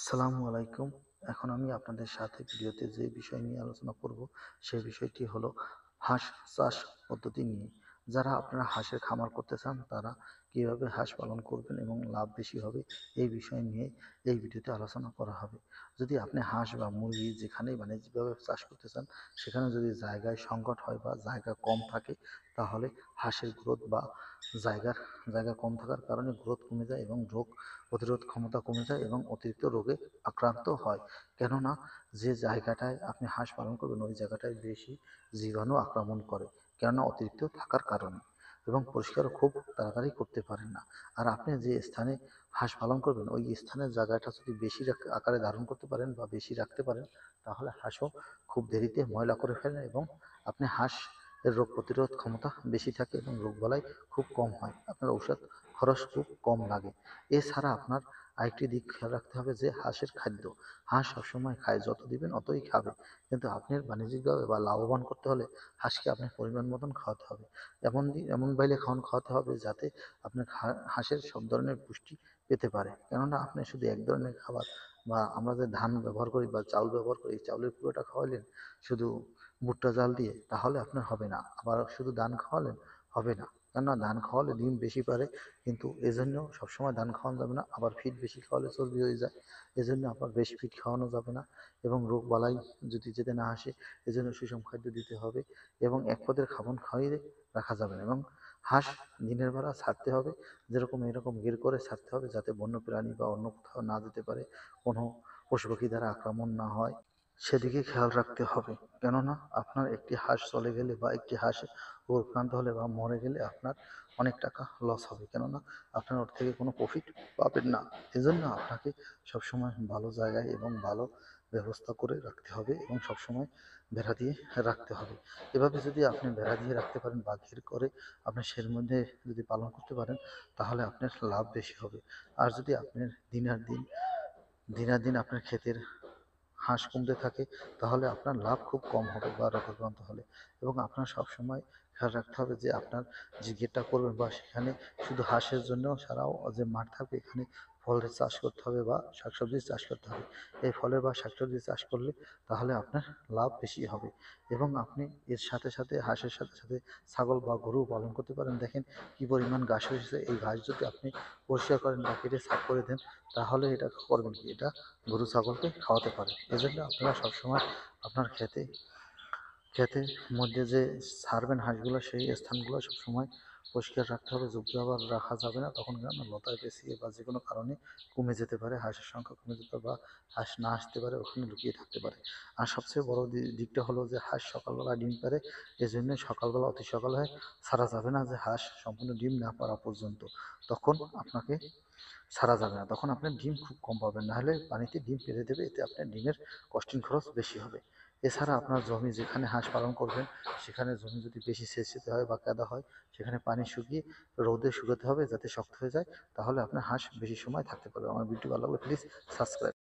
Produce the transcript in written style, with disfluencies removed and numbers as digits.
আসসালামু আলাইকুম। এখন আমি আপনাদের সাথে ভিডিওতে যে বিষয় নিয়ে আলোচনা করব, সেই বিষয়টি হলো হাঁস চাষ পদ্ধতি নিয়ে। যারা আপনারা হাঁসের খামার করতে চান, তারা কিভাবে হাঁস পালন করবেন এবং লাভ বেশি হবে, এই বিষয় নিয়ে এই ভিডিওতে আলোচনা করা হবে। যদি আপনি হাঁস বা মুরগি যেখানেই বাণিজ্যিকভাবে চাষ করতে চান, সেখানে যদি জায়গায় সংকট হয় বা জায়গা কম থাকে, তাহলে হাঁসের গ্রোথ বা জায়গার জায়গা কম থাকার কারণে গ্রোথ কমে যায় এবং রোগ প্রতিরোধ ক্ষমতা কমে যায় এবং অতিরিক্ত রোগে আক্রান্ত হয়। কেননা যে জায়গাটায় আপনি হাঁস পালন করবেন, ওই জায়গাটায় বেশি জীবাণু আক্রমণ করে, কেননা অতিরিক্ত থাকার কারণে, এবং পরিষ্কারও খুব তাড়াতাড়ি করতে পারেন না। আর আপনি যে স্থানে হাঁস পালন করবেন, ওই স্থানের জায়গাটা যদি বেশি আকারে ধারণ করতে পারেন বা বেশি রাখতে পারেন, তাহলে হাঁসও খুব দেরিতে ময়লা করে ফেলে এবং আপনি হাঁস এর রোগ প্রতিরোধ ক্ষমতা বেশি থাকে এবং রোগবালাই খুব কম হয়, আপনার ঔষধ খরচ খুব কম লাগে। এছাড়া আপনার আরেকটি দিক খেয়াল রাখতে হবে যে হাঁসের খাদ্য। হাঁস সবসময় খায়, যত দিবেন অতই খাবে, কিন্তু আপনার বাণিজ্যিকভাবে বা লাভবান করতে হলে হাঁসকে আপনার পরিমাণ মতন খাওয়াতে হবে। এমন বাইলে খাওয়াতে হবে যাতে আপনার হাঁসের সব ধরনের পুষ্টি পেতে পারে। কেননা আপনি শুধু এক ধরনের খাবার বা আমরা যে ধান ব্যবহার করি বা চাউল ব্যবহার করি, এই চাউলের পুরোটা খাওয়াইলেন শুধু ভুট্টা জাল দিয়ে, তাহলে আপনার হবে না। আবার শুধু ধান খাওয়ালেন, হবে না। কেননা ধান খাওয়ালে ডিম বেশি পারে, কিন্তু এজন্য সবসময় ধান খাওয়ানো যাবে না। আবার ফিড বেশি খাওয়ালে চর্বি হয়ে যায়, এজন্য আপনার বেশি ফিড খাওয়ানো যাবে না। এবং রোগ বালাই যদি যেতে না আসে, এজন্য সুষম খাদ্য দিতে হবে এবং এক পদের খাবার খাইয়ে রাখা যাবে না। এবং হাঁস দিনের বেলা ছাড়তে হবে, যেরকম এরকম গের করে ছাড়তে হবে, যাতে বন্য প্রাণী বা অন্য কোথাও না যেতে পারে, কোনো পশু পাখি দ্বারা আক্রমণ না হয়, সেদিকে খেয়াল রাখতে হবে। কেননা আপনার একটি হাঁস চলে গেলে বা একটি হাঁস আক্রান্ত হলে বা মরে গেলে আপনার অনেক টাকা লস হবে, কেননা আপনার ওর থেকে কোনো প্রফিট পাবেন না। এজন্য আপনাকে সবসময় ভালো জায়গায় এবং ভালো ব্যবস্থা করে রাখতে হবে এবং সবসময় বেড়া দিয়ে রাখতে হবে। এভাবে যদি আপনি বেড়া দিয়ে রাখতে পারেন বা ঘের করে আপনি সের মধ্যে যদি পালন করতে পারেন, তাহলে আপনার লাভ বেশি হবে। আর যদি আপনার দিনার দিন আপনার ক্ষেতের হাঁস কমতে থাকে, তাহলে আপনার লাভ খুব কম হবে বা রোগাক্রান্ত হলে। এবং আপনার সবসময় খেয়াল রাখতে হবে যে আপনার যে গেটটা করবেন বা সেখানে শুধু হাঁসের জন্য ছাড়াও যে মাঠ থাকবে, এখানে ফলের চাষ করতে হবে বা শাকসবজির চাষ করতে হবে। এই ফলের বা শাকসবজির চাষ করলে তাহলে আপনার লাভ বেশি হবে। এবং আপনি এর সাথে সাথে হাঁসের সাথে সাথে ছাগল বা গরু পালন করতে পারেন। দেখেন কি পরিমাণ ঘাস হয়েছে, এই ঘাস যদি আপনি পরিষ্কার করেন বা কেটে সাফ করে দেন, তাহলে এটা করবেন কি, এটা গরু ছাগলকে খাওয়াতে পারে। এজন্য আপনারা সবসময় আপনার ক্ষেতের মধ্যে যে ছাড়বেন হাঁসগুলো, সেই স্থানগুলো সবসময় পরিষ্কার রাখতে হবে। জুব জাবার রাখা যাবে না, তখন কেন লতায় পেঁচিয়ে বা যে কোনো কারণে কমে যেতে পারে, হাঁসের সংখ্যা কমে যেতে পারে বা হাঁস না আসতে পারে, ওখানে লুকিয়ে থাকতে পারে। আর সবচেয়ে বড় দিকটা হলো যে হাঁস সকালবেলা ডিম পারে, এই জন্য সকালবেলা অতি সকালে ছাড়া যাবে না, যে হাঁস সম্পূর্ণ ডিম না পারা পর্যন্ত। তখন আপনাকে ছাড়া যাবে না, তখন আপনার ডিম খুব কম পাবেন, নাহলে পানিতে ডিম পেড়ে দেবে, এতে আপনার ডিমের কস্টিং খরচ বেশি হবে। এছাড়া আপনার জমি যেখানে হাঁস পালন করবেন, সেখানে জমি যদি বেশি সেচতে হয় বা কাদা হয়, সেখানে পানি শুকিয়ে রোদে শুকাতে হবে যাতে শক্ত হয়ে যায়, তাহলে আপনার হাঁস বেশি সময় থাকতে পারবে। আমার ভিডিও ভালো লাগলে প্লিজ সাবস্ক্রাইব।